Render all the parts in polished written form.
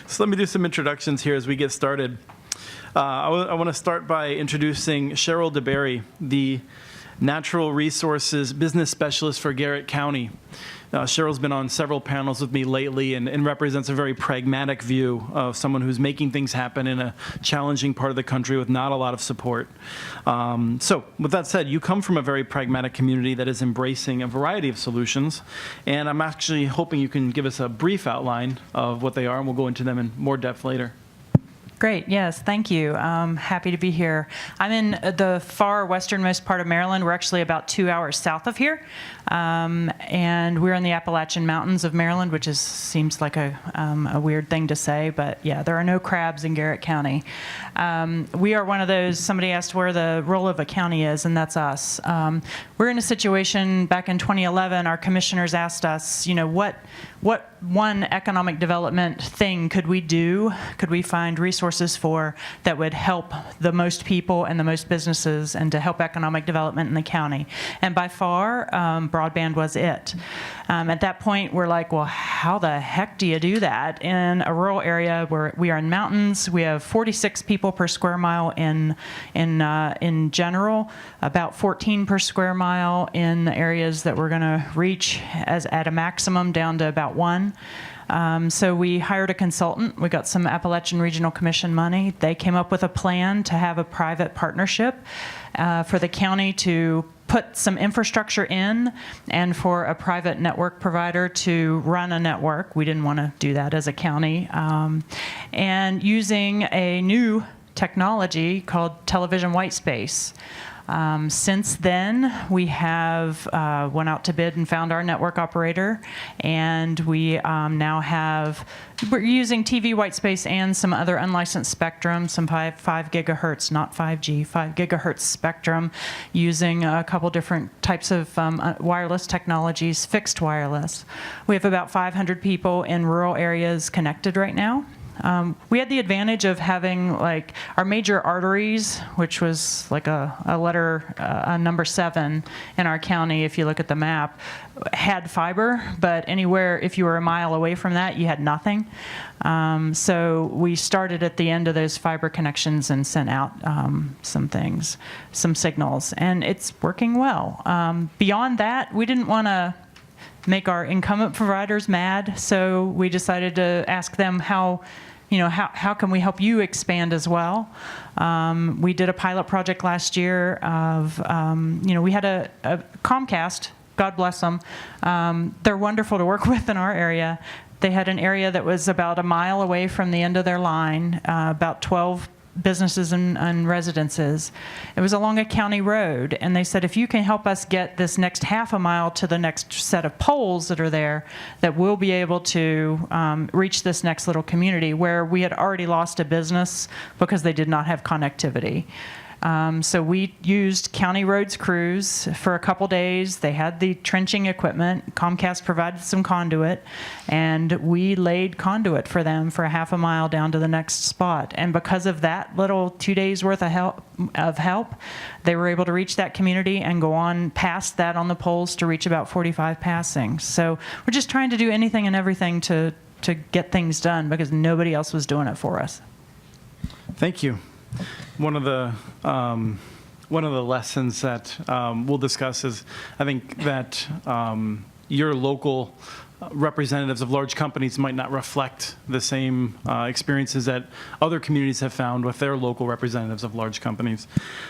So let me do some introductions here as we get started. I want to start by introducing Cheryl DeBerry, the Natural Resources Business Specialist for Garrett County. Cheryl's been on several panels with me lately and represents a very pragmatic view of someone who's making things happen in a challenging part of the country with not a lot of support. So with that said, you come from a very pragmatic community that is embracing a variety of solutions, and I'm actually hoping you can give us a brief outline of what they are, and we'll go into them in more depth later. Great. Yes, thank you. Happy to be here. I'm in the far westernmost part of Maryland. We're actually about 2 hours south of here, and we're in the Appalachian Mountains of Maryland, which seems like a weird thing to say, but yeah, there are no crabs in Garrett County. We are one of those, somebody asked where the role of a county is, and that's us. We're in a situation back in 2011, our commissioners asked us, what one economic development thing could we do, could we find resources for that would help the most people and the most businesses and to help economic development in the county. And by far, broadband was it. At that point, we're like, well, how the heck do you do that in a rural area where we are in mountains? We have 46 people per square mile in general, about 14 per square mile in the areas that we're going to reach as at a maximum down to about 1. So we hired a consultant. We got some Appalachian Regional Commission money. They came up with a plan to have a private partnership for the county to put some infrastructure in and for a private network provider to run a network. We didn't want to do that as a county. And using a new technology called television white space. Since then, we have went out to bid and found our network operator, and we we're using TV white space and some other unlicensed spectrum, some 5 gigahertz, not 5G, 5 gigahertz spectrum, using a couple different types of wireless technologies, fixed wireless. We have about 500 people in rural areas connected right now. We had the advantage of having like our major arteries, which was like a letter, number 7 in our county, if you look at the map, had fiber, but anywhere, if you were a mile away from that, you had nothing. So we started at the end of those fiber connections and sent out some signals, and it's working well. Beyond that, we didn't want to make our incumbent providers mad, so we decided to ask them how can we help you expand as well? We did a pilot project last year of, we had a Comcast, God bless them. They're wonderful to work with in our area. They had an area that was about a mile away from the end of their line, about 12 businesses and residences. It was along a county road, and they said, if you can help us get this next half a mile to the next set of poles that are there, that we'll be able to reach this next little community where we had already lost a business because they did not have connectivity. So we used county roads crews for a couple days. They had the trenching equipment. Comcast provided some conduit, and we laid conduit for them for a half a mile down to the next spot. And because of that little 2 days worth of help, they were able to reach that community and go on past that on the poles to reach about 45 passings. So we're just trying to do anything and everything to get things done because nobody else was doing it for us. Thank you. One of the lessons that we'll discuss is, I think that your local representatives of large companies might not reflect the same experiences that other communities have found with their local representatives of large companies.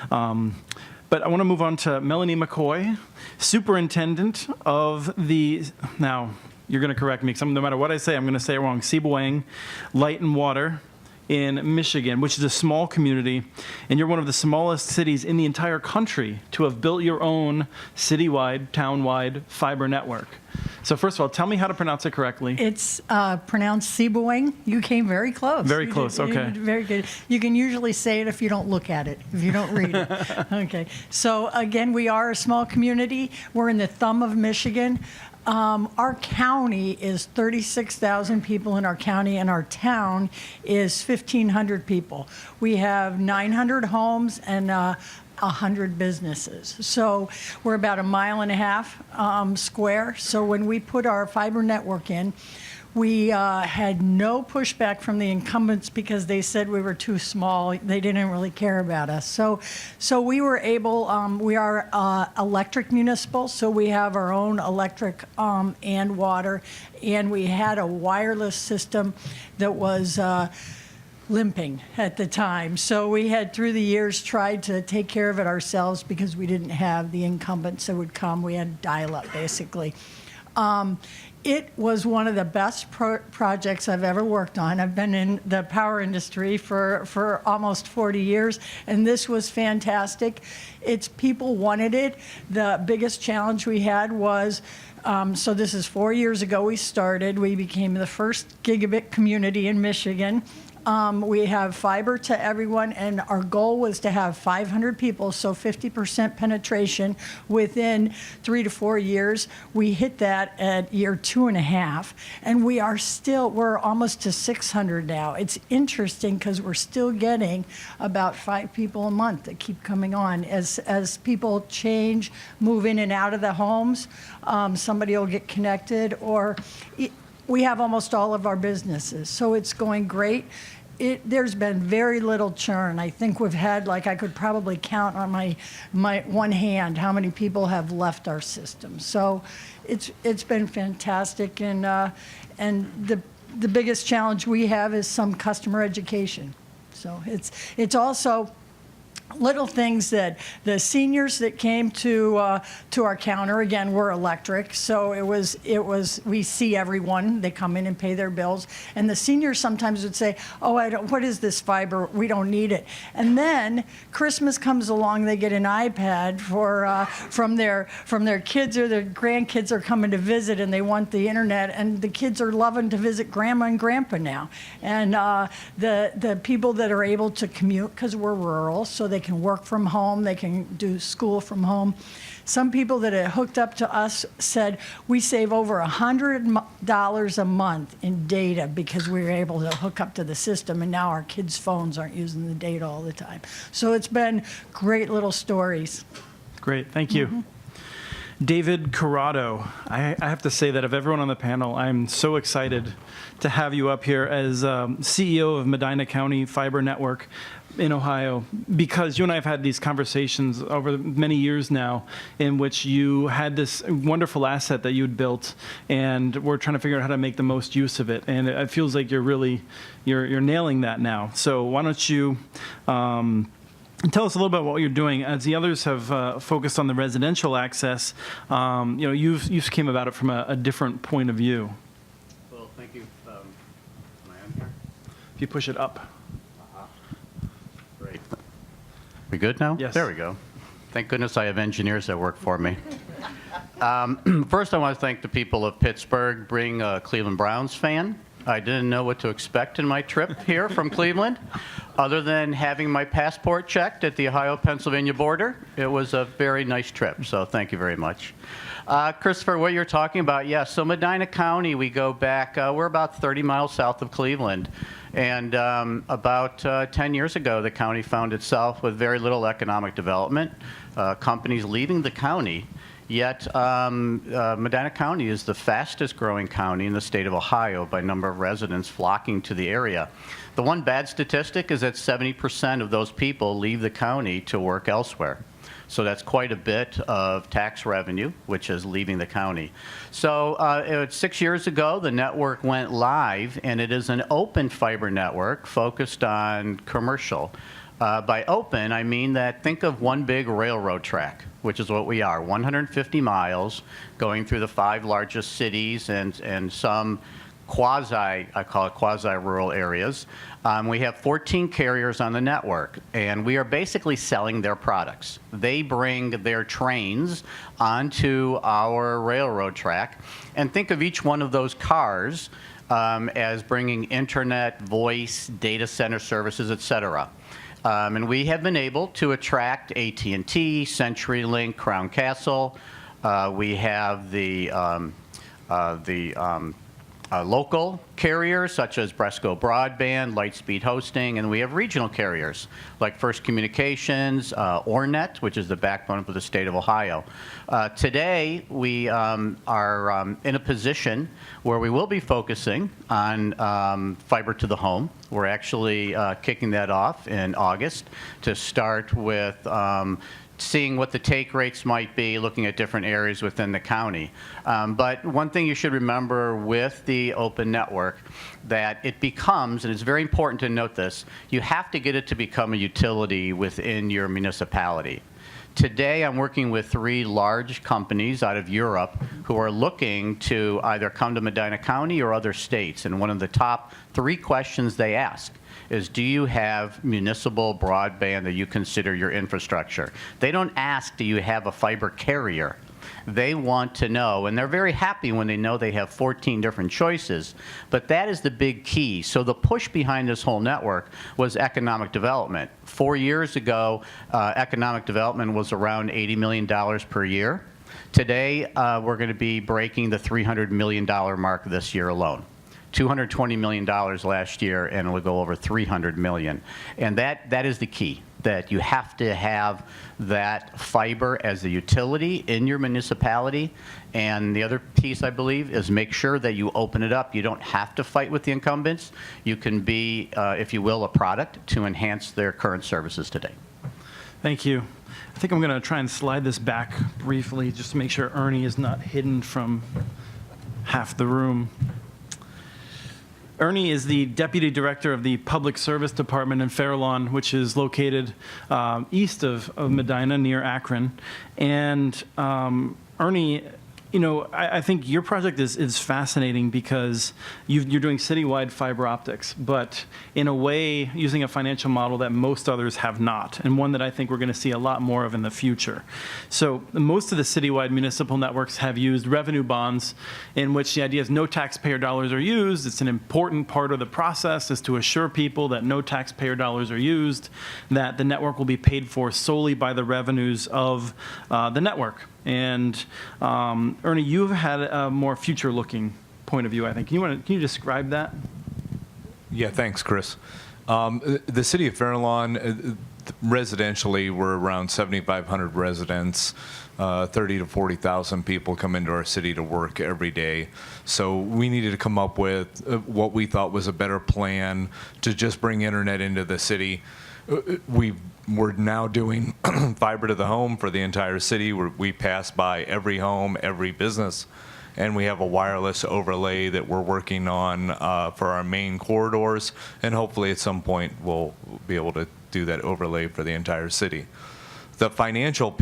But I want to move on to Melanie McCoy, Superintendent of the, now you're going to correct me because no matter what I say, I'm going to say it wrong, Sebewaing Light and Water in Michigan, which is a small community, and you're one of the smallest cities in the entire country to have built your own citywide, townwide fiber network. So first of all, tell me how to pronounce it correctly. It's pronounced Sebewaing. You came very close. Very close, okay. You did very good. You can usually say it if you don't look at it, if you don't read it. Okay. So again, we are a small community. We're in the thumb of Michigan. Our county is 36,000 people in our county, and our town is 1,500 people. We have 900 homes and 100 businesses. So we're about 1.5 miles square. So when we put our fiber network in, We had no pushback from the incumbents because they said we were too small. They didn't really care about us. So we were able, we are electric municipal, so we have our own electric and water, and we had a wireless system that was limping at the time. So we had, through the years, tried to take care of it ourselves because we didn't have the incumbents that would come. We had dial-up, basically. It was one of the best projects I've ever worked on. I've been in the power industry for almost 40 years, and this was fantastic. People wanted it. The biggest challenge we had was, so this is 4 years ago we started. We became the first gigabit community in Michigan. We have fiber to everyone, and our goal was to have 500 people, so 50% penetration within 3 to 4 years. We hit that at year 2.5, and we're almost to 600 now. It's interesting because we're still getting about 5 people a month that keep coming on. As people change, move in and out of the homes, somebody will get connected, or we have almost all of our businesses, so it's going great. There's been very little churn. I think we've had, I could probably count on my one hand how many people have left our system. So it's been fantastic, and the biggest challenge we have is some customer education. So it's also little things that the seniors that came to our counter, again, we're electric, so it was we see everyone. They come in and pay their bills, and the seniors sometimes would say, "Oh, what is this fiber? We don't need it." And then Christmas comes along, they get an iPad from their kids, or their grandkids are coming to visit, and they want the internet, and the kids are loving to visit grandma and grandpa now. And the people that are able to commute, because we're rural, so they can work from home, they can do school from home. Some people that are hooked up to us said we save over $100 a month in data because we were able to hook up to the system, and now our kids' phones aren't using the data all the time. So it's been great little stories. Great, thank you. David Corrado, I have to say that of everyone on the panel, I'm so excited to have you up here as CEO of Medina County Fiber Network in Ohio, because you and I have had these conversations over many years now in which you had this wonderful asset that you'd built, and we're trying to figure out how to make the most use of it. And it feels like you're nailing that now. So why don't you tell us a little bit about what you're doing, as the others have focused on the residential access. You came about it from a different point of view. Well, thank you. Am I on here? If you push it up. Great. We good now? Yes. There we go. Thank goodness I have engineers that work for me. First, I want to thank the people of Pittsburgh, being a Cleveland Browns fan. I didn't know what to expect in my trip here from Cleveland, other than having my passport checked at the Ohio-Pennsylvania border. It was a very nice trip, so thank you very much. Christopher, what you're talking about, yes. So Medina County, we go back, we're about 30 miles south of Cleveland. And about 10 years ago, the county found itself with very little economic development, companies leaving the county. Yet Medina County is the fastest growing county in the state of Ohio by number of residents flocking to the area. The one bad statistic is that 70% of those people leave the county to work elsewhere. So that's quite a bit of tax revenue, which is leaving the county. So 6 years ago, the network went live, and it is an open fiber network focused on commercial. By open, I mean that think of one big railroad track, which is what we are, 150 miles going through the 5 largest cities and some I call it quasi-rural areas. We have 14 carriers on the network, and we are basically selling their products. They bring their trains onto our railroad track, and think of each one of those cars as bringing internet, voice, data center services, et cetera. And we have been able to attract AT&T, CenturyLink, Crown Castle. We have the local carriers such as Bresco Broadband, Lightspeed Hosting, and we have regional carriers like First Communications, Ornet, which is the backbone of the state of Ohio. Today, we are in a position where we will be focusing on fiber to the home. We're actually kicking that off in August to start with seeing what the take rates might be, looking at different areas within the county. But one thing you should remember with the open network, that it becomes, and it's very important to note this, you have to get it to become a utility within your municipality. Today, I'm working with 3 large companies out of Europe who are looking to either come to Medina County or other states, and one of the top 3 questions they ask is, do you have municipal broadband that you consider your infrastructure? They don't ask, do you have a fiber carrier? They want to know, and they're very happy when they know they have 14 different choices, but that is the big key. So the push behind this whole network was economic development. 4 years ago, economic development was around $80 million per year. Today, we're going to be breaking the $300 million mark this year alone. $220 million last year, and it'll go over $300 million. And that is the key, that you have to have that fiber as a utility in your municipality. And the other piece, I believe, is make sure that you open it up. You don't have to fight with the incumbents. You can be, if you will, a product to enhance their current services today. Thank you. I think I'm going to try and slide this back briefly just to make sure Ernie is not hidden from half the room. Ernie is the Deputy Director of the Public Service Department in Fairlawn, which is located east of Medina, near Akron. And Ernie, you know, I think your project is fascinating because you're doing citywide fiber optics, but in a way using a financial model that most others have not, and one that I think we're going to see a lot more of in the future. So most of the citywide municipal networks have used revenue bonds, in which the idea is no taxpayer dollars are used. It's an important part of the process is to assure people that no taxpayer dollars are used, that the network will be paid for solely by the revenues of the network. And Ernie, you've had a more future-looking point of view, I think. Can you describe that? Yeah, thanks, Chris. The city of Fairlawn, residentially, we're around 7,500 residents. 30 to 40,000 people come into our city to work every day. So we needed to come up with what we thought was a better plan to just bring internet into the city. We're now doing fiber to the home for the entire city. We pass by every home, every business, and we have a wireless overlay that we're working on for our main corridors, and hopefully at some point we'll be able to do that overlay for the entire city. The financial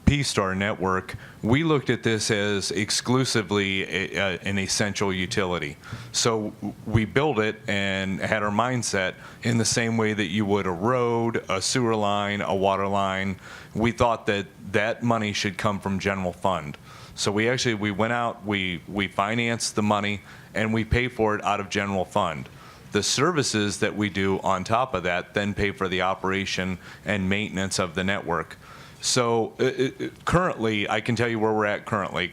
piece to our network, we looked at this as exclusively an essential utility. So we built it and had our mindset in the same way that you would a road, a sewer line, a water line. We thought that that money should come from general fund. So we went out, we financed the money, and we pay for it out of general fund. The services that we do on top of that then pay for the operation and maintenance of the network. So currently, I can tell you where we're at currently.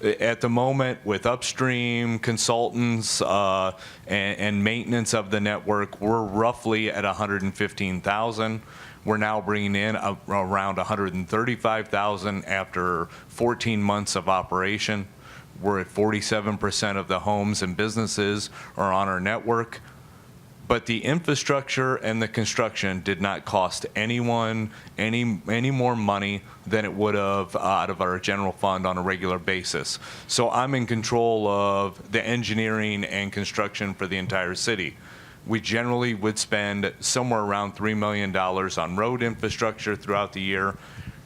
At the moment, with upstream consultants and maintenance of the network, we're roughly at 115,000. We're now bringing in around 135,000 after 14 months of operation. We're at 47% of the homes and businesses are on our network. But the infrastructure and the construction did not cost anyone any more money than it would have out of our general fund on a regular basis. So I'm in control of the engineering and construction for the entire city. We generally would spend somewhere around $3 million on road infrastructure throughout the year.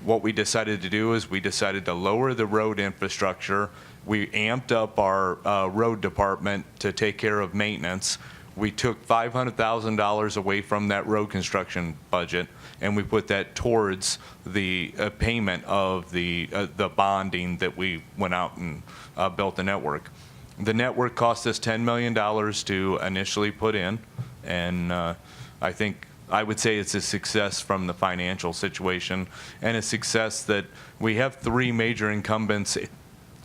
What we decided to do is we decided to lower the road infrastructure. We amped up our road department to take care of maintenance. We took $500,000 away from that road construction budget, and we put that towards the payment of the bonding that we went out and built the network. The network cost us $10 million to initially put in, and I would say it's a success from the financial situation, and a success that we have 3 major incumbents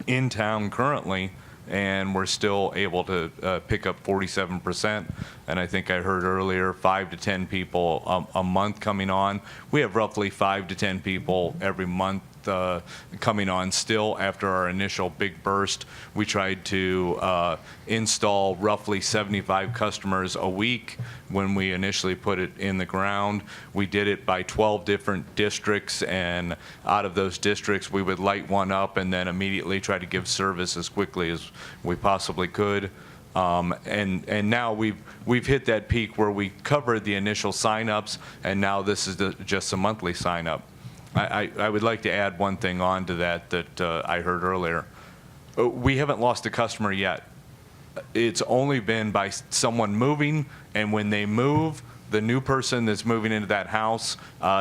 in town currently, and we're still able to pick up 47%. And I think I heard earlier 5 to 10 people a month coming on. We have roughly 5 to 10 people every month coming on still after our initial big burst. We tried to install roughly 75 customers a week when we initially put it in the ground. We did it by 12 different districts, and out of those districts we would light one up and then immediately try to give service as quickly as we possibly could. And now we've hit that peak where we covered the initial signups, and now this is just a monthly sign up. I would like to add one thing on to that I heard earlier. We haven't lost a customer yet. It's only been by someone moving, and when they move, the new person that's moving into that house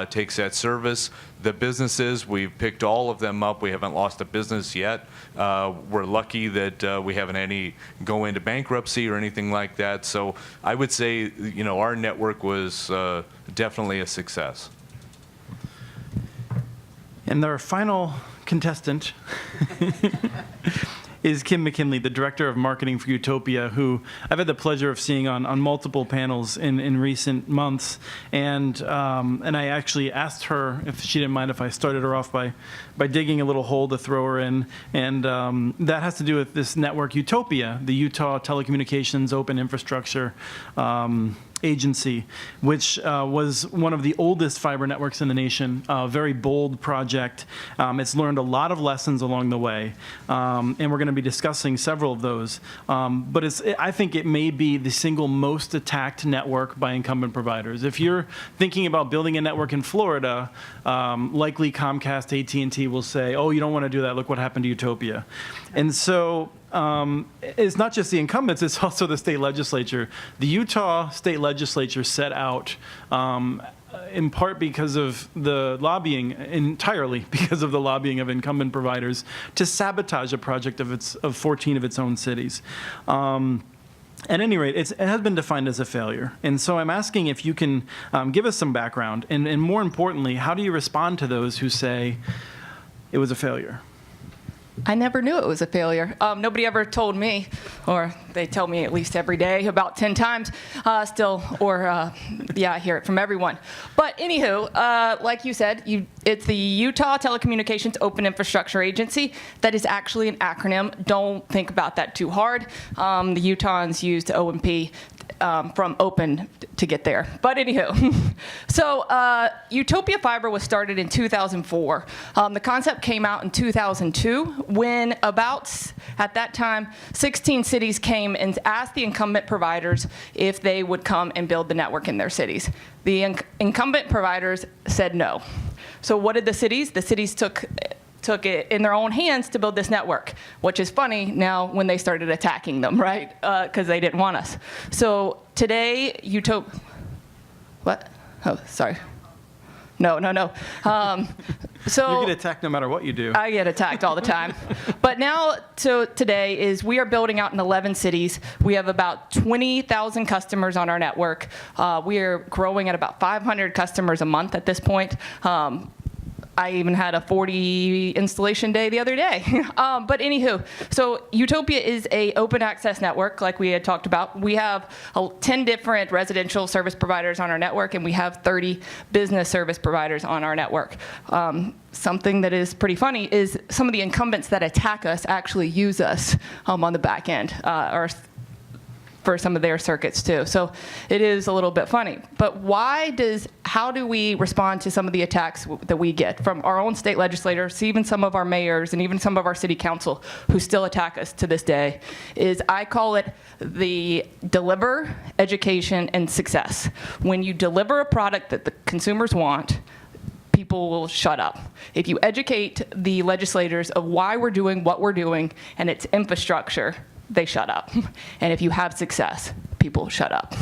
takes that service. The businesses, we've picked all of them up. We haven't lost a business yet. We're lucky that we haven't any go into bankruptcy or anything like that. So I would say, our network was definitely a success. And our final contestant is Kim McKinley, the Director of Marketing for Utopia, who I've had the pleasure of seeing on multiple panels in recent months. And I actually asked her if she didn't mind if I started her off by digging a little hole to throw her in. And that has to do with this network, Utopia, the Utah Telecommunications Open Infrastructure Agency, which was one of the oldest fiber networks in the nation, a very bold project. It's learned a lot of lessons along the way, and we're going to be discussing several of those. But I think it may be the single most attacked network by incumbent providers. If you're thinking about building a network in Florida, likely Comcast, AT&T will say, oh, you don't want to do that, look what happened to Utopia. And so it's not just the incumbents, it's also the state legislature. The Utah state legislature set out, in part because of the lobbying, entirely because of the lobbying of incumbent providers, to sabotage a project of 14 of its own cities. At any rate, it has been defined as a failure. And so I'm asking if you can give us some background, and more importantly, how do you respond to those who say it was a failure? I never knew it was a failure. Nobody ever told me, or they tell me at least every day about 10 times still, or I hear it from everyone. But anywho, like you said, it's the Utah Telecommunications Open Infrastructure Agency. That is actually an acronym. Don't think about that too hard. The Utahns used OMP from open to get there. But anywho, so Utopia Fiber was started in 2004. The concept came out in 2002 when at that time, 16 cities came and asked the incumbent providers if they would come and build the network in their cities. The incumbent providers said no. So what did the cities? The cities took it in their own hands to build this network, which is funny now when they started attacking them, right? Because they didn't want us. So today, what? Oh, sorry. No. So you get attacked no matter what you do. I get attacked all the time. But now, so today we are building out in 11 cities. We have about 20,000 customers on our network. We are growing at about 500 customers a month at this point. I even had a 40 installation day the other day. But anywho, so Utopia is a open access network, like we had talked about. We have 10 different residential service providers on our network, and we have 30 business service providers on our network. Something that is pretty funny is some of the incumbents that attack us actually use us on the back end, or for some of their circuits too. So it is a little bit funny. But how do we respond to some of the attacks that we get from our own state legislators, even some of our mayors, and even some of our city council who still attack us to this day? I call it the deliver, education, and success. When you deliver a product that the consumers want, people will shut up. If you educate the legislators of why we're doing what we're doing and its infrastructure, they shut up. And if you have success, people shut up.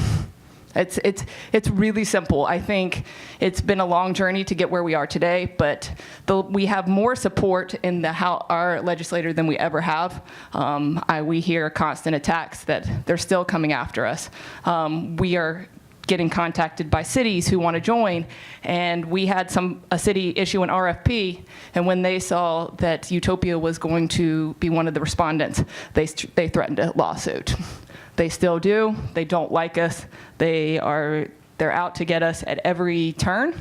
It's really simple. I think it's been a long journey to get where we are today, but we have more support in our legislator than we ever have. We hear constant attacks that they're still coming after us. We are getting contacted by cities who want to join, and we had a city issue an RFP, and when they saw that Utopia was going to be one of the respondents, they threatened a lawsuit. They still do. They don't like us. They're out to get us at every turn.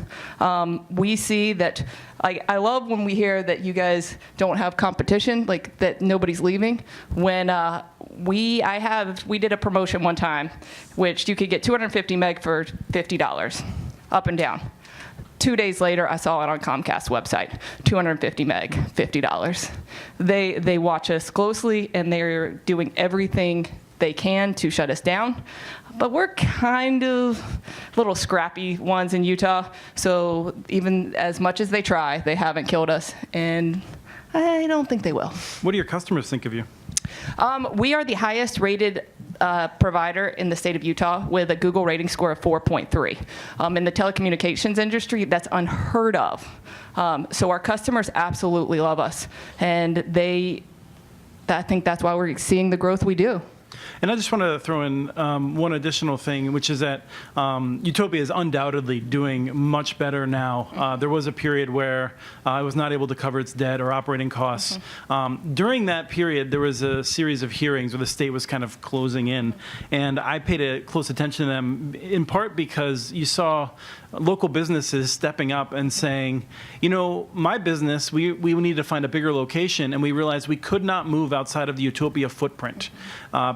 We see that, I love when we hear that you guys don't have competition, like that nobody's leaving. When we did a promotion one time, which you could get 250 meg for $50, up and down. 2 days later, I saw it on Comcast website, 250 meg, $50. They watch us closely, and they're doing everything they can to shut us down. But we're kind of little scrappy ones in Utah, so even as much as they try, they haven't killed us, and I don't think they will. What do your customers think of you? We are the highest rated provider in the state of Utah with a Google rating score of 4.3. In the telecommunications industry, that's unheard of. So our customers absolutely love us, and I think that's why we're seeing the growth we do. And I just want to throw in one additional thing, which is that Utopia is undoubtedly doing much better now. There was a period where I was not able to cover its debt or operating costs. During that period, there was a series of hearings where the state was kind of closing in, and I paid close attention to them, in part because you saw local businesses stepping up and saying, you know, my business, we need to find a bigger location, and we realized we could not move outside of the Utopia footprint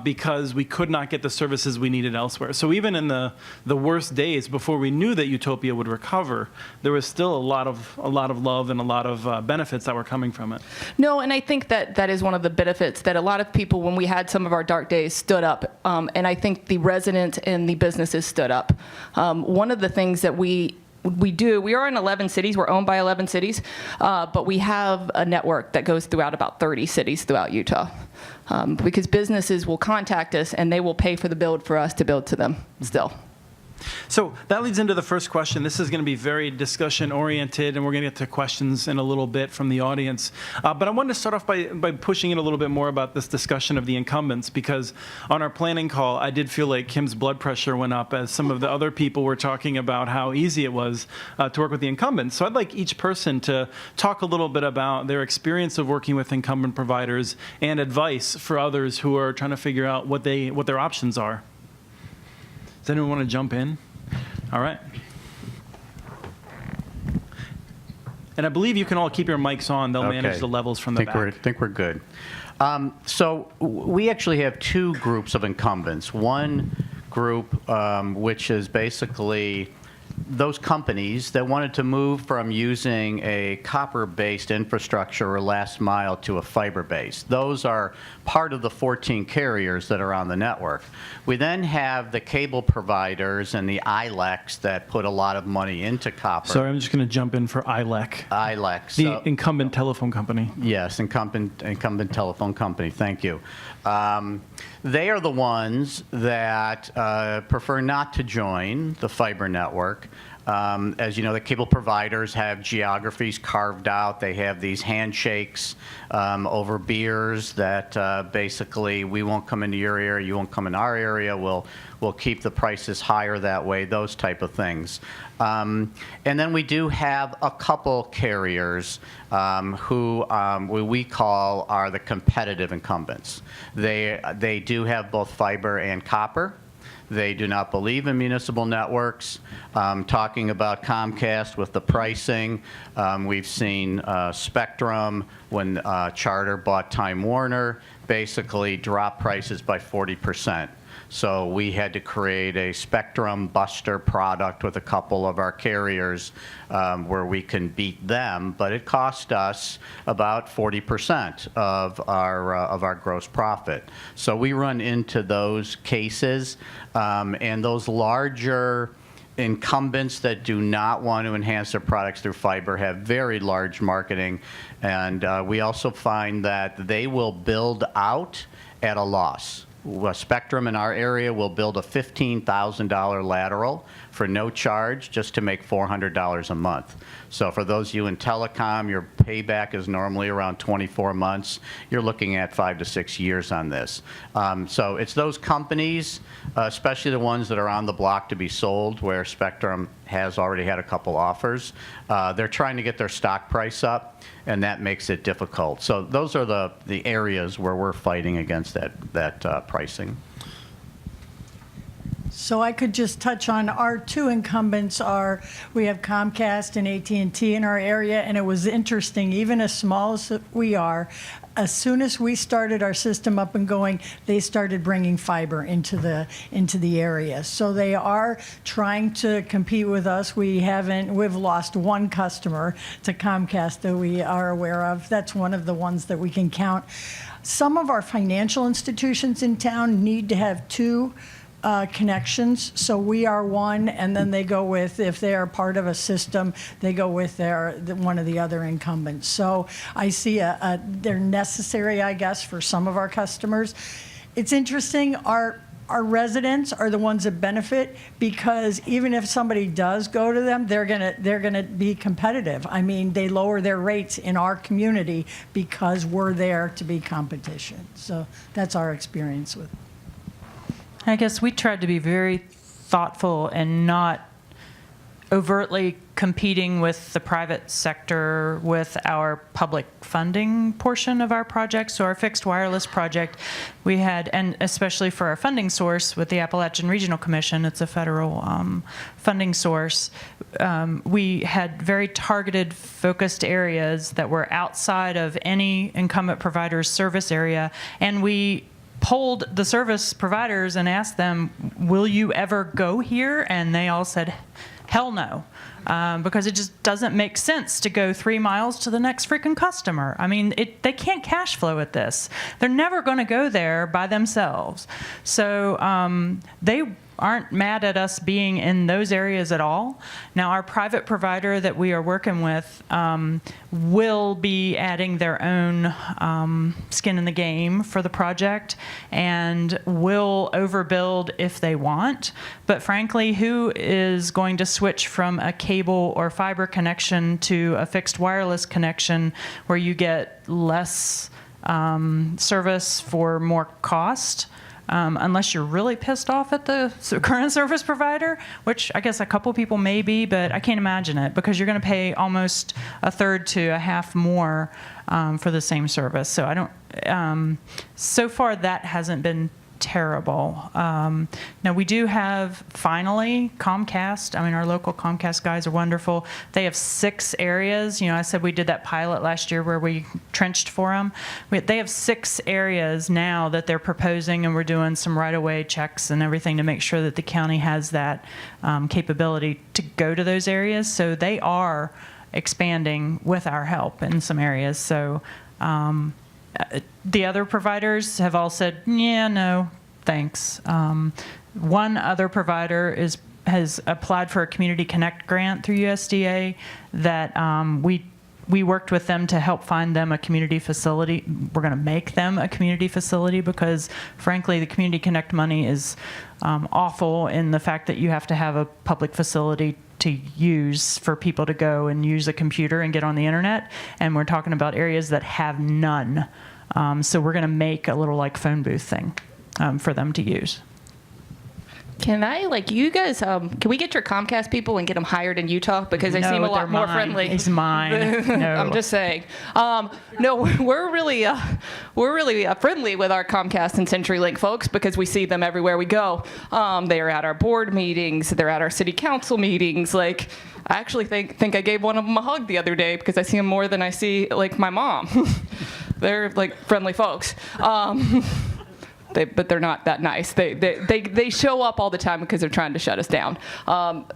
because we could not get the services we needed elsewhere. So even in the worst days before we knew that Utopia would recover, there was still a lot of love and a lot of benefits that were coming from it. No, and I think that is one of the benefits that a lot of people, when we had some of our dark days, stood up, and I think the residents and the businesses stood up. One of the things that we are in 11 cities. We're owned by 11 cities, but we have a network that goes throughout about 30 cities throughout Utah, because businesses will contact us and they will pay for the build for us to build to them still. So that leads into the first question. This is going to be very discussion-oriented, and we're going to get to questions in a little bit from the audience. But I wanted to start off by pushing in a little bit more about this discussion of the incumbents, because on our planning call, I did feel like Kim's blood pressure went up as some of the other people were talking about how easy it was to work with the incumbents. So I'd like each person to talk a little bit about their experience of working with incumbent providers and advice for others who are trying to figure out what their options are. Does anyone want to jump in? All right. And I believe you can all keep your mics on. They'll manage the levels from the back. I think we're good. So we actually have two groups of incumbents. One group, which is basically those companies that wanted to move from using a copper-based infrastructure or last mile to a fiber-based. Those are part of the 14 carriers that are on the network. We then have the cable providers and the ILECs that put a lot of money into copper. Sorry, I'm just going to jump in for ILEC. ILEC. The incumbent telephone company. Yes, incumbent telephone company. Thank you. They are the ones that prefer not to join the fiber network. As you know, the cable providers have geographies carved out. They have these handshakes over beers that basically we won't come into your area, you won't come in our area. We'll keep the prices higher that way. Those type of things. And then we do have a couple carriers who we call are the competitive incumbents. They do have both fiber and copper. They do not believe in municipal networks. Talking about Comcast with the pricing, we've seen Spectrum, when Charter bought Time Warner, basically drop prices by 40%. So we had to create a Spectrum Buster product with a couple of our carriers where we can beat them, but it cost us about 40% of our gross profit. So we run into those cases, and those larger incumbents that do not want to enhance their products through fiber have very large marketing, and we also find that they will build out at a loss. Spectrum in our area will build a $15,000 lateral for no charge just to make $400 a month. So for those of you in telecom, your payback is normally around 24 months. You're looking at 5 to 6 years on this. So it's those companies, especially the ones that are on the block to be sold, where Spectrum has already had a couple offers. They're trying to get their stock price up, and that makes it difficult. So those are the areas where we're fighting against that pricing. So I could just touch on our two incumbents we have Comcast and AT&T in our area, and it was interesting, even as small as we are, as soon as we started our system up and going, they started bringing fiber into the area. So they are trying to compete with us. We've lost one customer to Comcast that we are aware of. That's one of the ones that we can count. Some of our financial institutions in town need to have two connections, so we are one, and then they go with, if they are part of a system, they go with one of the other incumbents. So I see they're necessary, I guess, for some of our customers. It's interesting, our residents are the ones that benefit, because even if somebody does go to them, they're gonna be competitive. I mean, they lower their rates in our community because we're there to be competition. So that's our experience with it. I guess we tried to be very thoughtful and not overtly competing with the private sector with our public funding portion of our project. So our fixed wireless project, we had, and especially for our funding source with the Appalachian Regional Commission, it's a federal funding source. We had very targeted, focused areas that were outside of any incumbent provider's service area, and we polled the service providers and asked them, will you ever go here? And they all said, hell no, because it just doesn't make sense to go 3 miles to the next freaking customer. I mean, they can't cash flow at this. They're never going to go there by themselves. So they aren't mad at us being in those areas at all. Now, our private provider that we are working with will be adding their own skin in the game for the project and will overbuild if they want. But frankly, who is going to switch from a cable or fiber connection to a fixed wireless connection where you get less service for more cost? Unless you're really pissed off at the current service provider, which I guess a couple people may be, but I can't imagine it, because you're going to pay almost a third to a half more for the same service. So I don't. So far, that hasn't been terrible. Now we do have, finally, Comcast. I mean, our local Comcast guys are wonderful. They have 6 areas. You know, I said we did that pilot last year where we trenched for them. They have 6 areas now that they're proposing, and we're doing some right-of-way checks and everything to make sure that the county has that capability to go to those areas. So they are expanding with our help in some areas. So the other providers have all said, yeah, no, thanks. One other provider has applied for a Community Connect grant through USDA that we worked with them to help find them a community facility. We're going to make them a community facility because, frankly, the Community Connect money is awful in the fact that you have to have a public facility to use for people to go and use a computer and get on the internet. And we're talking about areas that have none. So we're going to make a little like phone booth thing for them to use. Can I, you guys, can we get your Comcast people and get them hired in Utah? Because they seem a lot more friendly. It's mine. No. I'm just saying. No, we're really friendly with our Comcast and CenturyLink folks because we see them everywhere we go. They are at our board meetings. They're at our city council meetings. I actually think I gave one of them a hug the other day because I see them more than I see, my mom. They're, friendly folks. But they're not that nice. They show up all the time because they're trying to shut us down.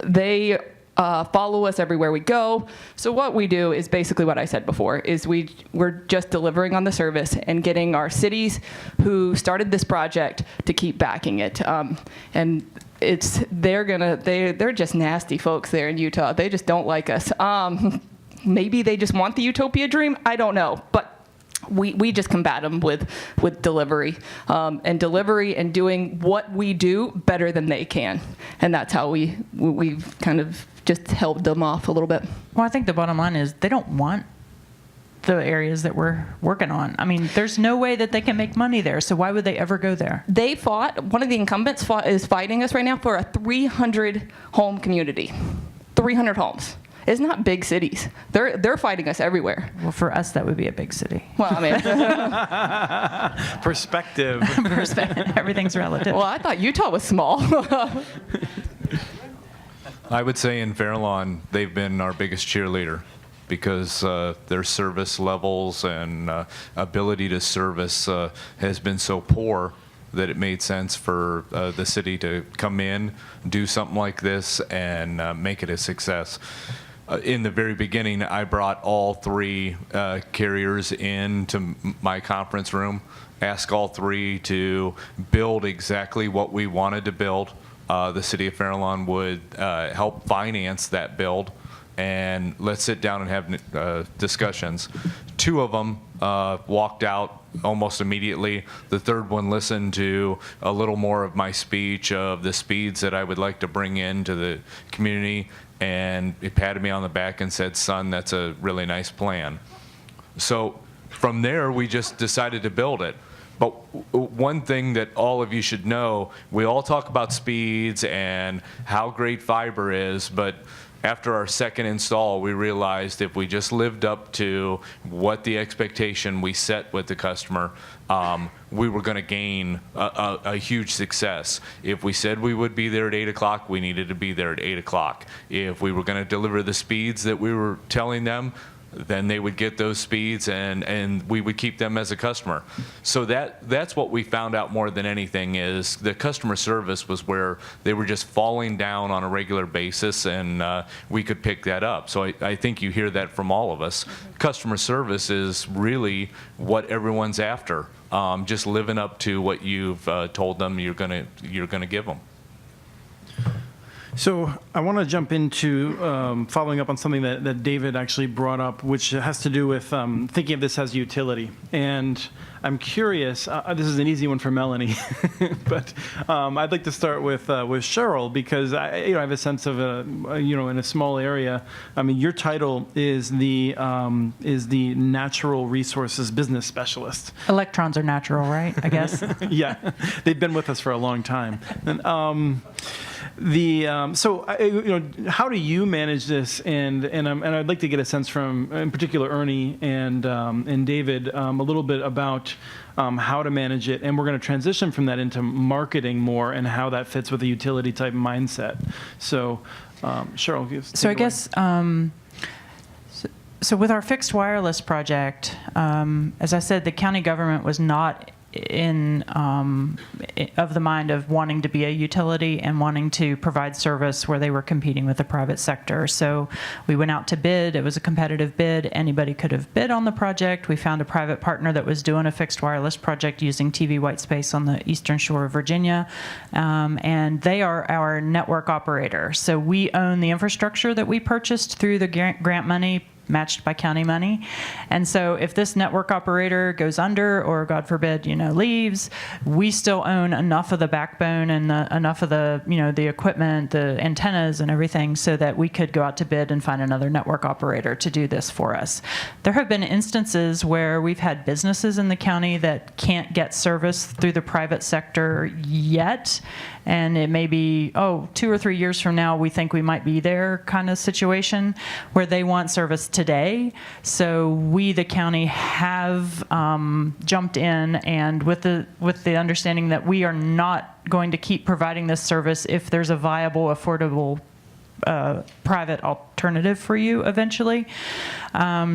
They follow us everywhere we go. So what we do is basically what I said before, is we're just delivering on the service and getting our cities who started this project to keep backing it. And they're just nasty folks there in Utah. They just don't like us. Maybe they just want the Utopia dream. I don't know. But We just combat them with delivery, and doing what we do better than they can. And that's how we've kind of just held them off a little bit. Well, I think the bottom line is they don't want the areas that we're working on. I mean, there's no way that they can make money there, so why would they ever go there? They fought, one of the incumbents is fighting us right now for a 300 home community. 300 homes. It's not big cities. They're fighting us everywhere. Well, for us, that would be a big city. Well, I mean, Perspective. Everything's relative. well, I thought Utah was small. I would say in Fairlawn, they've been our biggest cheerleader because their service levels and ability to service has been so poor that it made sense for the city to come in, do something like this, and make it a success. In the very beginning, I brought all three carriers into my conference room, asked all three to build exactly what we wanted to build. The city of Fairlawn would help finance that build, and let's sit down and have discussions. Two of them walked out almost immediately. The third one listened to a little more of my speech of the speeds that I would like to bring into the community, and he patted me on the back and said, "Son, that's a really nice plan." So from there, we just decided to build it. But one thing that all of you should know, we all talk about speeds and how great fiber is, but after our second install, we realized if we just lived up to what the expectation we set with the customer, we were going to gain a huge success. If we said we would be there at 8 o'clock, we needed to be there at 8 o'clock. If we were going to deliver the speeds that we were telling them, then they would get those speeds, and we would keep them as a customer. So that's what we found out more than anything, is the customer service was where they were just falling down on a regular basis, and we could pick that up. So I think you hear that from all of us. Customer service is really what everyone's after, just living up to what you've told them you're gonna give them. So I want to jump into following up on something that David actually brought up, which has to do with thinking of this as utility. And I'm curious, this is an easy one for Melanie, but I'd like to start with Cheryl, because I have a sense of, in a small area, I mean, your title is the Natural Resources Business Specialist. Electrons are natural, right? I guess. Yeah, they've been with us for a long time. And, how do you manage this? And I'd like to get a sense from, in particular, Ernie and David, a little bit about how to manage it. And we're going to transition from that into marketing more and how that fits with a utility type mindset. So, Cheryl, So I guess. So with our fixed wireless project, as I said, the county government was not of the mind of wanting to be a utility and wanting to provide service where they were competing with the private sector. So we went out to bid. It was a competitive bid. Anybody could have bid on the project. We found a private partner that was doing a fixed wireless project using TV white space on the eastern shore of Virginia, and they are our network operator. So we own the infrastructure that we purchased through the grant money, matched by county money. And so if this network operator goes under, or God forbid, leaves, we still own enough of the backbone and enough of the, the equipment, the antennas and everything, so that we could go out to bid and find another network operator to do this for us. There have been instances where we've had businesses in the county that can't get service through the private sector yet. And it may be, 2 or 3 years from now, we think we might be there kind of situation where they want service today. So we, the county, have jumped in, and with the understanding that we are not going to keep providing this service if there's a viable, affordable private alternative for you eventually.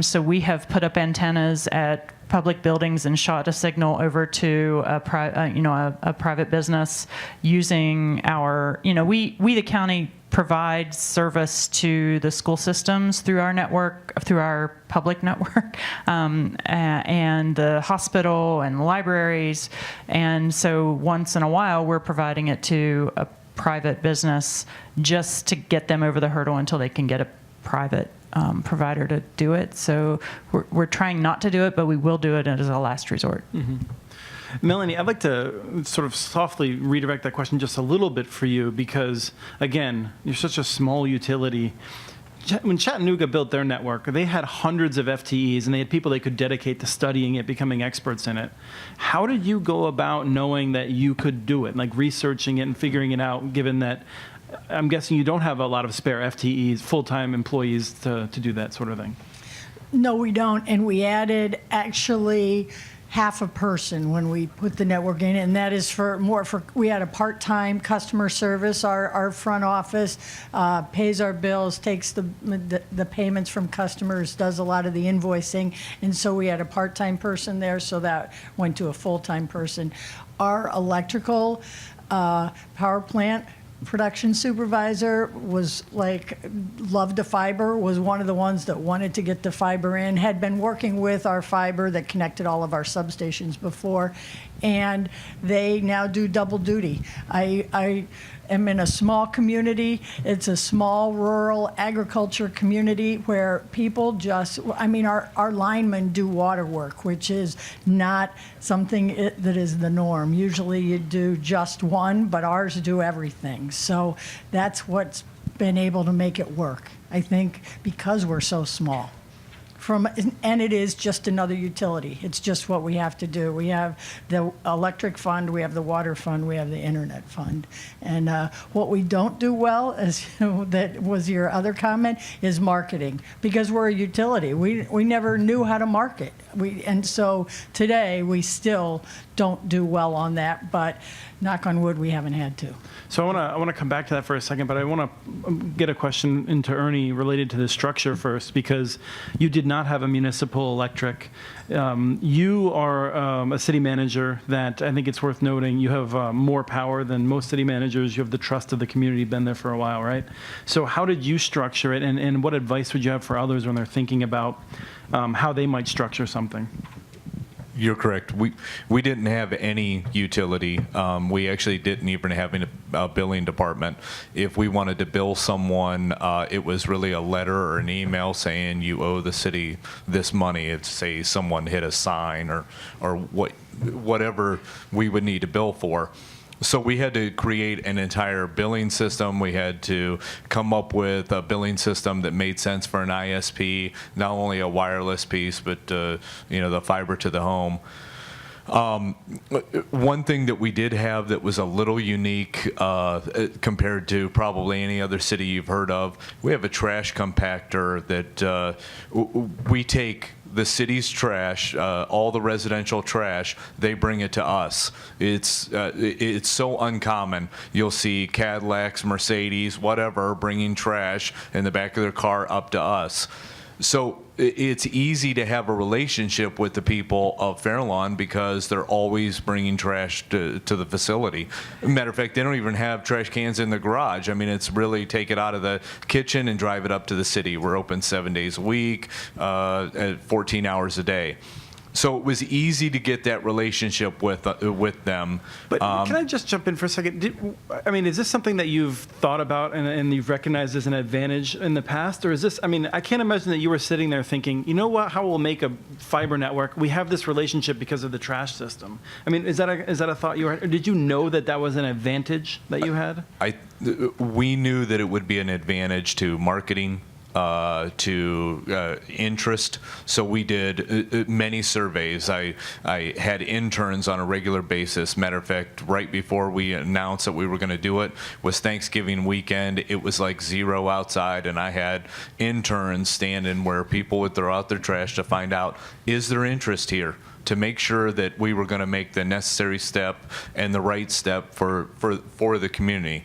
So we have put up antennas at public buildings and shot a signal over to a private business using our, we the county provide service to the school systems through our network, through our public network, and the hospital and libraries. And so once in a while, we're providing it to a private business just to get them over the hurdle until they can get a private provider to do it. So we're trying not to do it, but we will do it as a last resort. Melanie, I'd like to sort of softly redirect that question just a little bit for you because, again, you're such a small utility. When Chattanooga built their network, they had hundreds of FTEs and they had people they could dedicate to studying it, becoming experts in it. How did you go about knowing that you could do it, like researching it and figuring it out, given that I'm guessing you don't have a lot of spare FTEs, full-time employees to do that sort of thing? No, we don't. And we added actually half a person when we put the network in, and that is we had a part-time customer service. Our front office pays our bills, takes the payments from customers, does a lot of the invoicing, and so we had a part-time person there, so that went to a full-time person. Our electrical power plant production supervisor was loved the fiber, was one of the ones that wanted to get the fiber in, had been working with our fiber that connected all of our substations before, and they now do double duty. I am in a small community. It's a small rural agriculture community where people our linemen do water work, which is not something that is the norm. Usually you do just one, but ours do everything. So that's what's been able to make it work, I think, because we're so small. And it is just another utility. It's just what we have to do. We have the electric fund, we have the water fund, we have the internet fund. And what we don't do well, as that was your other comment, is marketing. Because we're a utility. We never knew how to market. And so today we still don't do well on that, but knock on wood, we haven't had to. So I want to come back to that for a second, but I want to get a question into Ernie related to the structure first, because you did not have a municipal electric. You are a city manager that I think it's worth noting you have more power than most city managers. You have the trust of the community, been there for a while, right? So how did you structure it, and what advice would you have for others when they're thinking about how they might structure something? You're correct. We didn't have any utility. We actually didn't even have a billing department. If we wanted to bill someone, it was really a letter or an email saying you owe the city this money. It's say someone hit a sign or whatever we would need to bill for. So we had to create an entire billing system. We had to come up with a billing system that made sense for an ISP, not only a wireless piece, but the fiber to the home. One thing that we did have that was a little unique compared to probably any other city you've heard of, we have a trash compactor that we take the city's trash, all the residential trash, they bring it to us. It's so uncommon. You'll see Cadillacs, Mercedes, whatever, bringing trash in the back of their car up to us. So it's easy to have a relationship with the people of Fairlawn because they're always bringing trash to the facility. Matter of fact, they don't even have trash cans in the garage. I mean, it's really take it out of the kitchen and drive it up to the city. We're open 7 days a week, 14 hours a day. So it was easy to get that relationship with them. But can I just jump in for a second? Is this something that you've thought about and you've recognized as an advantage in the past? Or is this, I can't imagine that you were sitting there thinking, you know what, how we'll make a fiber network? We have this relationship because of the trash system. Is that a thought you had? Or did you know that was an advantage that you had? We knew that it would be an advantage to marketing, to interest. So we did many surveys. I had interns on a regular basis. Matter of fact, right before we announced that we were going to do it was Thanksgiving weekend. It was like 0 outside, and I had interns standing where people would throw out their trash to find out, is there interest here? To make sure that we were going to make the necessary step and the right step for the community.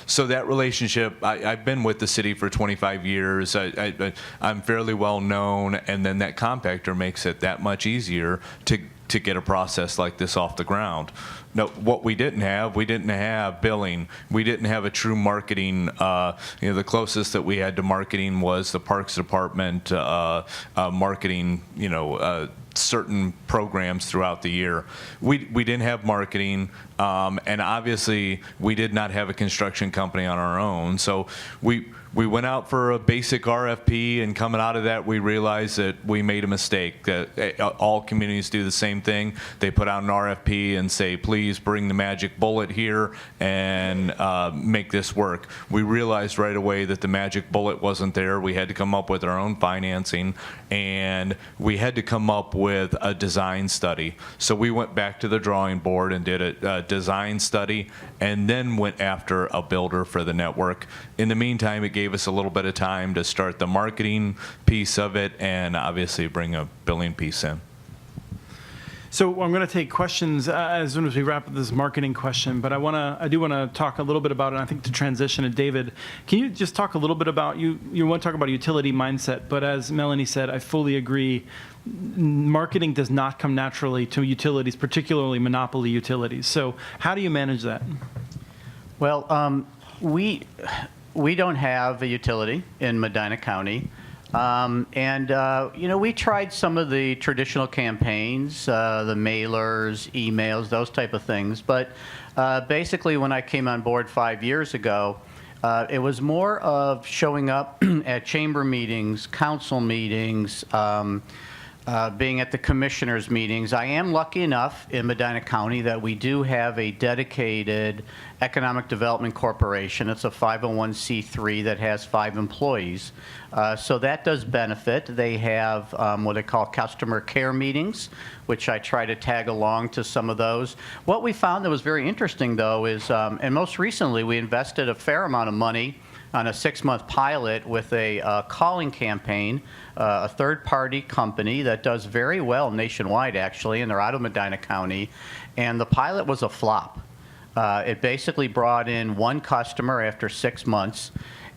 So that relationship, I've been with the city for 25 years. I'm fairly well known, and then that compactor makes it that much easier to get a process like this off the ground. No, what we didn't have billing. We didn't have a true marketing. The closest that we had to marketing was the Parks Department marketing. Certain programs throughout the year. We didn't have marketing, and obviously we did not have a construction company on our own. So we went out for a basic RFP, and coming out of that, we realized that we made a mistake. That all communities do the same thing. They put out an RFP and say, please bring the magic bullet here and make this work. We realized right away that the magic bullet wasn't there. We had to come up with our own financing, and we had to come up with a design study. So we went back to the drawing board and did a design study, and then went after a builder for the network. In the meantime, it gave us a little bit of time to start the marketing piece of it and obviously bring a billing piece in. So I'm going to take questions as soon as we wrap up this marketing question, but I do want to talk a little bit about it. I think to transition to David, can you just talk a little bit about, you want to talk about a utility mindset, but as Melanie said, I fully agree, marketing does not come naturally to utilities, particularly monopoly utilities. So how do you manage that? Well, we don't have a utility in Medina County. We tried some of the traditional campaigns, the mailers, emails, those type of things. But basically, when I came on board 5 years ago, it was more of showing up at chamber meetings, council meetings, being at the commissioners' meetings. I am lucky enough in Medina County that we do have a dedicated Economic Development Corporation. It's a 501c3 that has 5 employees. So that does benefit. They have what they call customer care meetings, which I try to tag along to some of those. What we found that was very interesting, though, is, and most recently we invested a fair amount of money on a 6-month pilot with a calling campaign, a third-party company that does very well nationwide, actually, and they're out of Medina County. And the pilot was a flop. It basically brought in 1 customer after 6 months.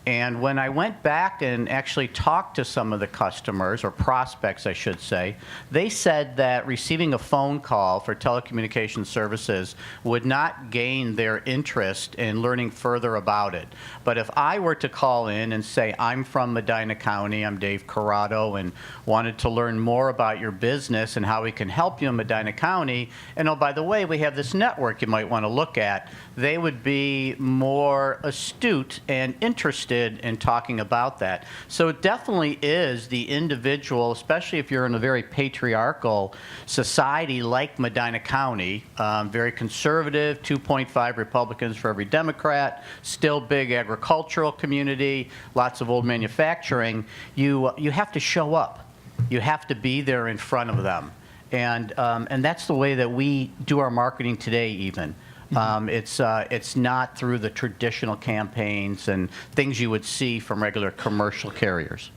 And when I went back and actually talked to some of the customers, or prospects, I should say, they said that receiving a phone call for telecommunications services would not gain their interest in learning further about it. But if I were to call in and say, I'm from Medina County, I'm Dave Corrado, and wanted to learn more about your business and how we can help you in Medina County, and oh, by the way, we have this network you might want to look at, they would be more astute and interested in talking about that. So it definitely is the individual, especially if you're in a very patriarchal society like Medina County, very conservative, 2.5 Republicans for every Democrat, still big agricultural community, lots of old manufacturing. You have to show up. You have to be there in front of them. And that's the way that we do our marketing today even. It's not through the traditional campaigns and things you would see from regular commercial carriers.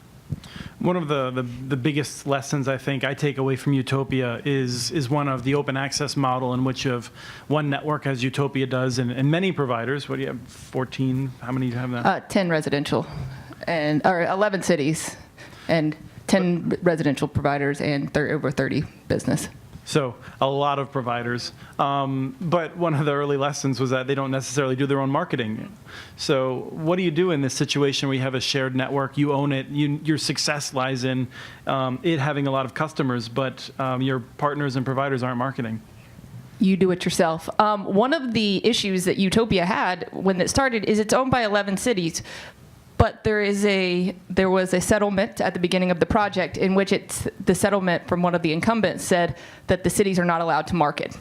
One of the biggest lessons I think I take away from Utopia is one of the open access model in which you have one network as Utopia does and many providers. What do you have, 14? How many do you have now? 10 residential, or 11 cities, and 10 residential providers, and over 30 business. So a lot of providers. But one of the early lessons was that they don't necessarily do their own marketing. So what do you do in this situation where you have a shared network, you own it, your success lies in it having a lot of customers, but your partners and providers aren't marketing? You do it yourself. One of the issues that Utopia had when it started is it's owned by 11 cities. But there was a settlement at the beginning of the project in which the settlement from one of the incumbents said that the cities are not allowed to market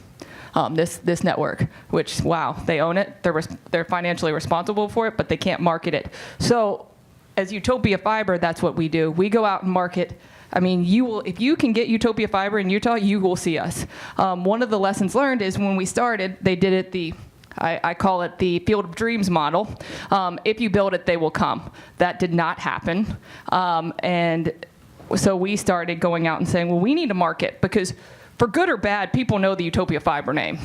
this network, which, wow, they own it. They're financially responsible for it, but they can't market it. So as Utopia Fiber, that's what we do. We go out and market. I mean, if you can get Utopia Fiber in Utah, you will see us. One of the lessons learned is when we started, they did it I call it the Field of Dreams model. If you build it, they will come. That did not happen. And so we started going out and saying, well, we need to market because for good or bad, people know the Utopia Fiber name.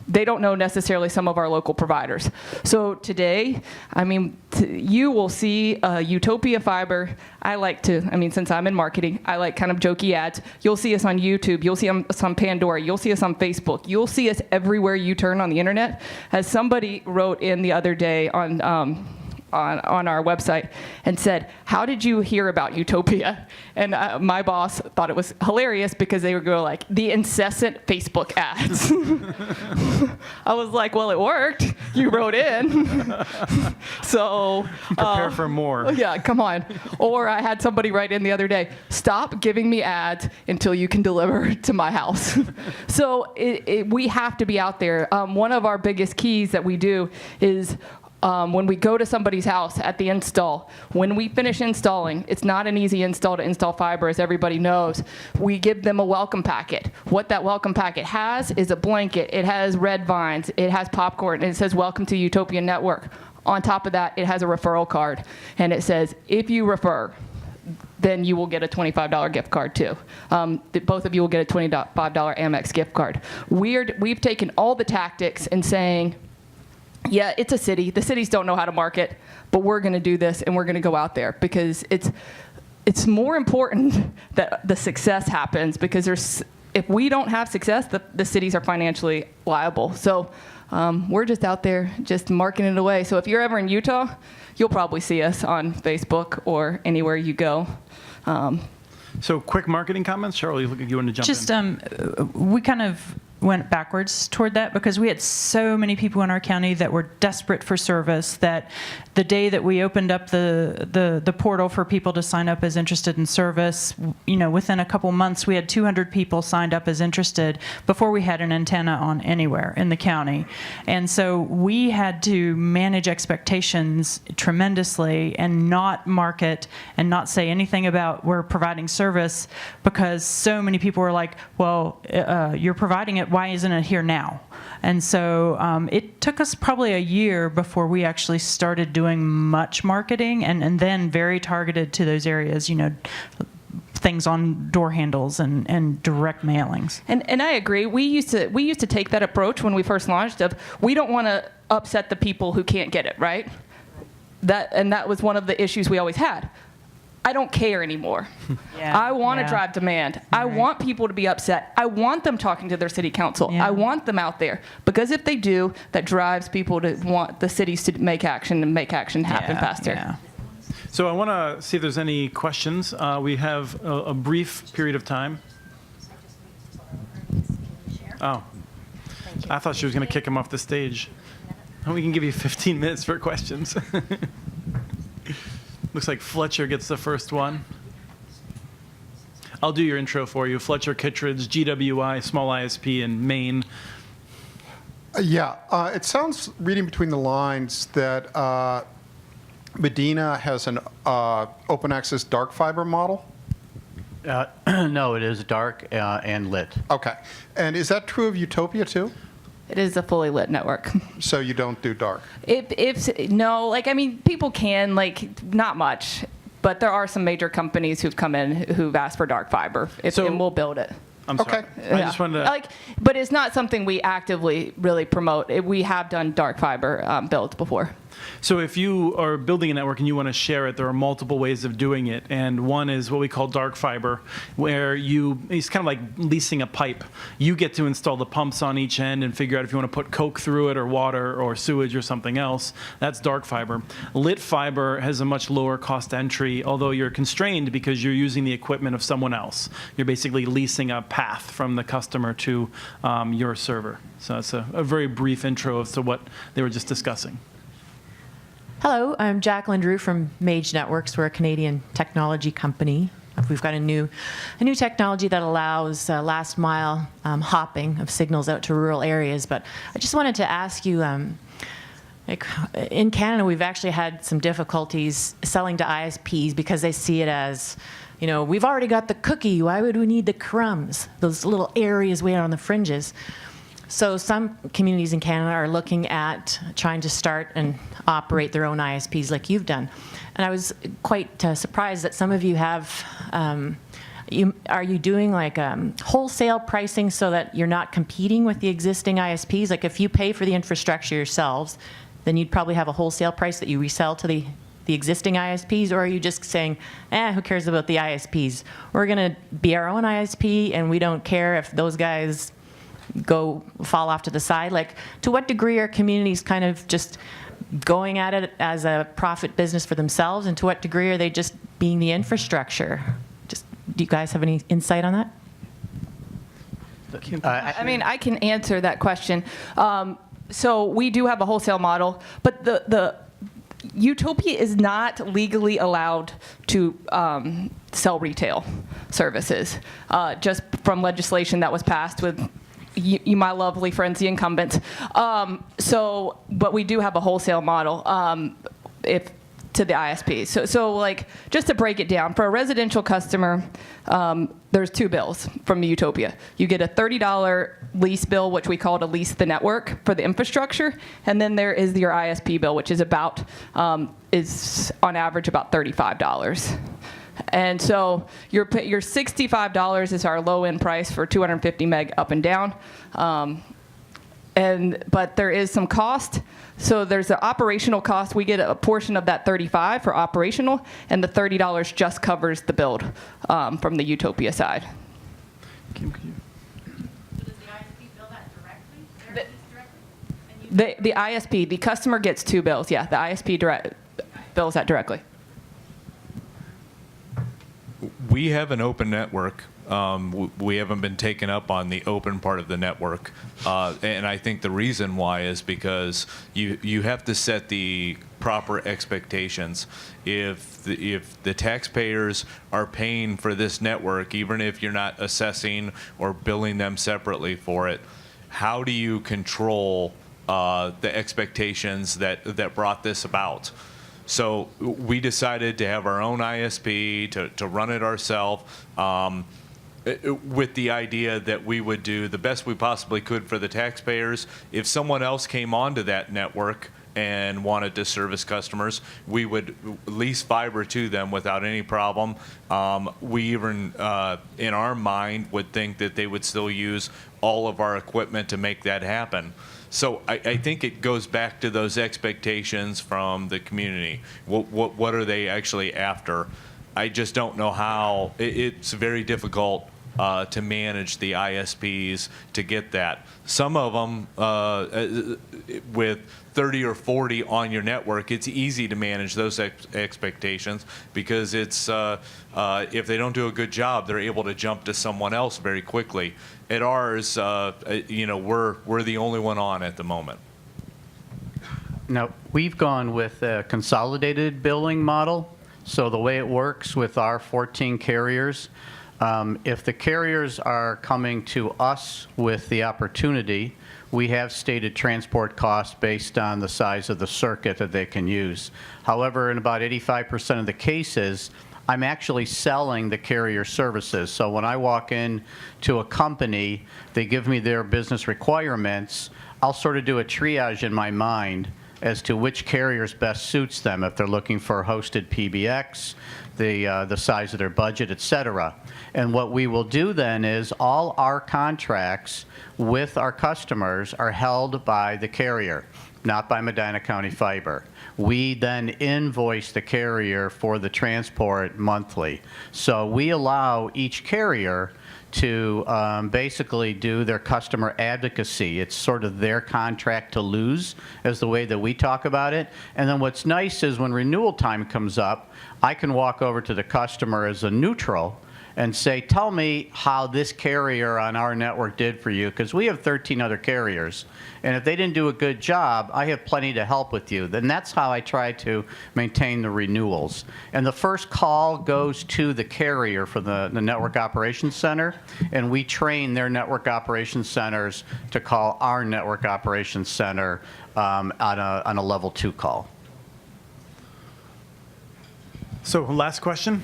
they don't know necessarily some of our local providers. So today, I mean, you will see Utopia Fiber. I like to, I mean, since I'm in marketing, I like kind of jokey ads. You'll see us on YouTube. You'll see us on Pandora. You'll see us on Facebook. You'll see us everywhere you turn on the internet. As somebody wrote in the other day on our website and said, "How did you hear about Utopia?" And my boss thought it was hilarious because they would go like, "The incessant Facebook ads." I was like, "Well, it worked. You wrote in." So Prepare for more. yeah, come on. Or I had somebody write in the other day, "Stop giving me ads until you can deliver to my house." So we have to be out there. One of our biggest keys that we do is when we go to somebody's house at the install, when we finish installing, it's not an easy install to install fiber, as everybody knows. We give them a welcome packet. What that welcome packet has is a blanket. It has red vines. It has popcorn. And it says, "Welcome to Utopia Network." On top of that, it has a referral card. And it says, if you refer, then you will get a $25 gift card too. Both of you will get a $25 Amex gift card. We've taken all the tactics and saying, yeah, it's a city. The cities don't know how to market, but we're going to do this, and we're going to go out there because it's more important that the success happens, because if we don't have success, the cities are financially liable. So we're just out there just marketing it away. So if you're ever in Utah, you'll probably see us on Facebook or anywhere you go. So quick marketing comments. Cheryl, you want to jump in? We kind of went backwards toward that because we had so many people in our county that were desperate for service that the day that we opened up the portal for people to sign up as interested in service, within a couple months we had 200 people signed up as interested before we had an antenna on anywhere in the county. And so we had to manage expectations tremendously and not market and not say anything about we're providing service, because so many people were like, well, you're providing it, why isn't it here now? And so it took us probably a year before we actually started doing much marketing, and then very targeted to those areas, things on door handles and direct mailings. And I agree. We used to take that approach when we first launched of, we don't want to upset the people who can't get it, right? That was one of the issues we always had. I don't care anymore. Yeah, I want to drive demand. Right. I want people to be upset. I want them talking to their city council. Yeah. I want them out there, because if they do, that drives people to want the cities to make action and make action happen faster. Yeah. So I want to see if there's any questions. We have a brief period of time. Oh, I thought she was going to kick him off the stage. We can give you 15 minutes for questions. Looks like Fletcher gets the first one. I'll do your intro for you. Fletcher Kittredge, GWI, small ISP in Maine. It sounds, reading between the lines, that Medina has an open access dark fiber model. No, it is dark and lit. Okay. And is that true of Utopia too? It is a fully lit network. So you don't do dark? No, people can, not much, but there are some major companies who've come in who've asked for dark fiber, and we'll build it. I'm sorry. Okay. I just wanted to... But it's not something we actively really promote. We have done dark fiber builds before. So if you are building a network and you want to share it, there are multiple ways of doing it. And one is what we call dark fiber, where it's kind of like leasing a pipe. You get to install the pumps on each end and figure out if you want to put coke through it or water or sewage or something else. That's dark fiber. Lit fiber has a much lower cost entry, although you're constrained because you're using the equipment of someone else. You're basically leasing a path from the customer to your server. So it's a very brief intro as to what they were just discussing. Hello, I'm Jacqueline Drew from Mage Networks. We're a Canadian technology company. We've got a new technology that allows last mile hopping of signals out to rural areas. But I just wanted to ask you, in Canada, we've actually had some difficulties selling to ISPs because they see it as, we've already got the cookie. Why would we need the crumbs? Those little areas way out on the fringes. So some communities in Canada are looking at trying to start and operate their own ISPs like you've done. And I was quite surprised that some of you have Are you doing like wholesale pricing so that you're not competing with the existing ISPs? Like if you pay for the infrastructure yourselves, then you'd probably have a wholesale price that you resell to the existing ISPs, or are you just saying, who cares about the ISPs? We're going to be our own ISP, and we don't care if those guys fall off to the side? Like, to what degree are communities kind of just going at it as a profit business for themselves, and to what degree are they just being the infrastructure? Just, do you guys have any insight on that? I mean, I can answer that question. So we do have a wholesale model, but the Utopia is not legally allowed to sell retail services, just from legislation that was passed with you, my lovely friends, the incumbents. But we do have a wholesale model to the ISP. So like, just to break it down, for a residential customer, there's two bills from Utopia. You get a $30 lease bill, which we call to lease the network for the infrastructure, and then there is your ISP bill, which is is on average about $35. And so your $65 is our low-end price for 250 meg up and down. But there is some cost. So there's the operational cost. We get a portion of that $35 for operational, and the $30 just covers the build from the Utopia side. Kim, could you? So does the ISP bill that directly? The ISP, the customer gets two bills. Yeah, the ISP bills that directly. We have an open network. We haven't been taken up on the open part of the network. And I think the reason why is because you have to set the proper expectations. If the taxpayers are paying for this network, even if you're not assessing or billing them separately for it, how do you control the expectations that brought this about? So we decided to have our own ISP, to run it ourselves, with the idea that we would do the best we possibly could for the taxpayers. If someone else came onto that network and wanted to service customers, we would lease fiber to them without any problem. We even, in our mind, would think that they would still use all of our equipment to make that happen. So I think it goes back to those expectations from the community. What are they actually after? I just don't know how. It's very difficult to manage the ISPs to get that. Some of them, with 30 or 40 on your network, it's easy to manage those expectations because it's if they don't do a good job, they're able to jump to someone else very quickly. At ours, we're the only one on at the moment. Now, we've gone with a consolidated billing model. So the way it works with our 14 carriers, if the carriers are coming to us with the opportunity, we have stated transport costs based on the size of the circuit that they can use. However, in about 85% of the cases, I'm actually selling the carrier services. So when I walk in to a company, they give me their business requirements, I'll sort of do a triage in my mind as to which carriers best suits them if they're looking for hosted PBX, the size of their budget, et cetera. And what we will do then is all our contracts with our customers are held by the carrier, not by Medina County Fiber. We then invoice the carrier for the transport monthly. So we allow each carrier to basically do their customer advocacy. It's sort of their contract to lose, is the way that we talk about it. And then what's nice is when renewal time comes up, I can walk over to the customer as a neutral and say, tell me how this carrier on our network did for you, because we have 13 other carriers. And if they didn't do a good job, I have plenty to help with you. Then that's how I try to maintain the renewals. And the first call goes to the carrier for the Network Operations Center, and we train their Network Operations Centers to call our Network Operations Center on a level 2 call. So last question.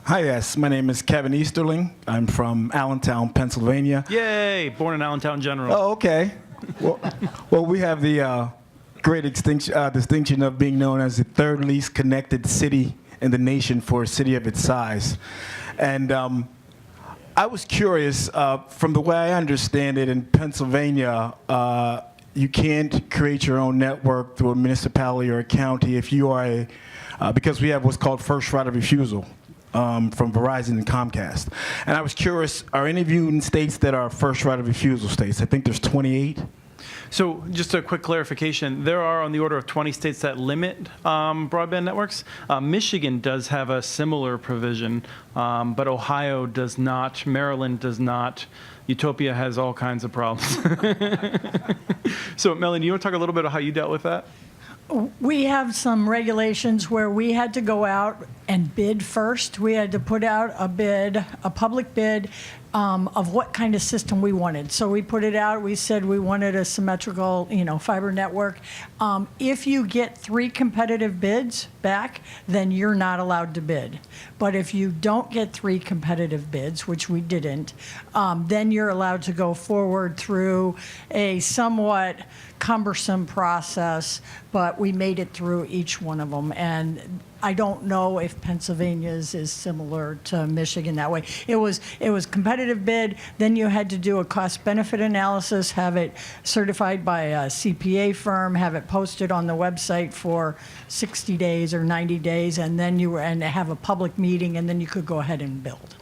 Hi, yes. My name is Kevin Easterling. I'm from Allentown, Pennsylvania. Yay, born in Allentown General. Oh, okay. Well, we have the great distinction of being known as the third least connected city in the nation for a city of its size. And I was curious, from the way I understand it, in Pennsylvania, you can't create your own network through a municipality or a county if you are because we have what's called first right of refusal from Verizon and Comcast. And I was curious, are any of you in states that are first right of refusal states? I think there's 28. So just a quick clarification, there are on the order of 20 states that limit broadband networks. Michigan does have a similar provision, but Ohio does not, Maryland does not. Utopia has all kinds of problems. So Melanie, do you want to talk a little bit about how you dealt with that? We have some regulations where we had to go out and bid first. We had to put out a bid, a public bid, of what kind of system we wanted. So we put it out. We said we wanted a symmetrical, fiber network. If you get 3 competitive bids back, then you're not allowed to bid. But if you don't get 3 competitive bids, which we didn't, then you're allowed to go forward through a somewhat cumbersome process, but we made it through each one of them. And I don't know if Pennsylvania's is similar to Michigan that way. It was competitive bid, then you had to do a cost-benefit analysis, have it certified by a CPA firm, have it posted on the website for 60 days or 90 days, and then and have a public meeting, and then you could go ahead and build.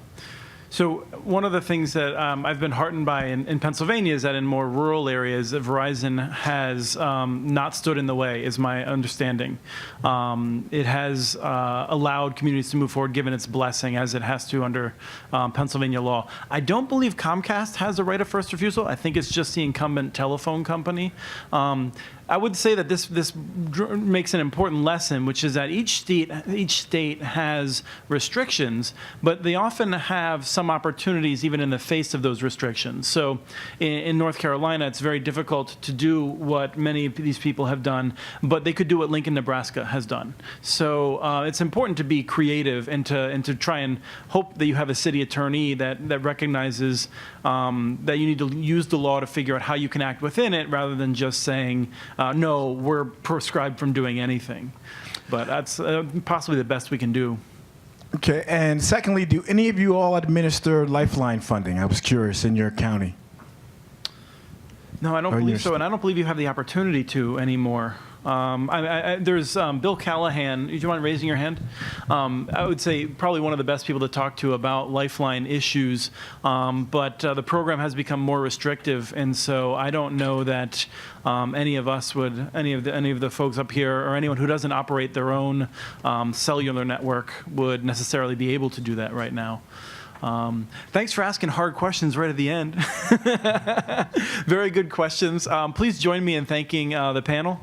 So one of the things that I've been heartened by in Pennsylvania is that in more rural areas, Verizon has not stood in the way, is my understanding. It has allowed communities to move forward, given its blessing, as it has to under Pennsylvania law. I don't believe Comcast has a right of first refusal. I think it's just the incumbent telephone company. I would say that this makes an important lesson, which is that each state has restrictions, but they often have some opportunities even in the face of those restrictions. So in North Carolina, it's very difficult to do what many of these people have done, but they could do what Lincoln, Nebraska has done. So it's important to be creative and to try and hope that you have a city attorney that recognizes that you need to use the law to figure out how you can act within it, rather than just saying, no, we're prescribed from doing anything. But that's possibly the best we can do. Okay, and secondly, do any of you all administer Lifeline funding? I was curious, in your county. No, I don't believe so, and I don't believe you have the opportunity to anymore. There's Bill Callahan. Do you mind raising your hand? I would say probably one of the best people to talk to about Lifeline issues, but the program has become more restrictive, and so I don't know that any of us would, any of the folks up here, or anyone who doesn't operate their own cellular network would necessarily be able to do that right now. Thanks for asking hard questions right at the end. Very good questions. Please join me in thanking the panel.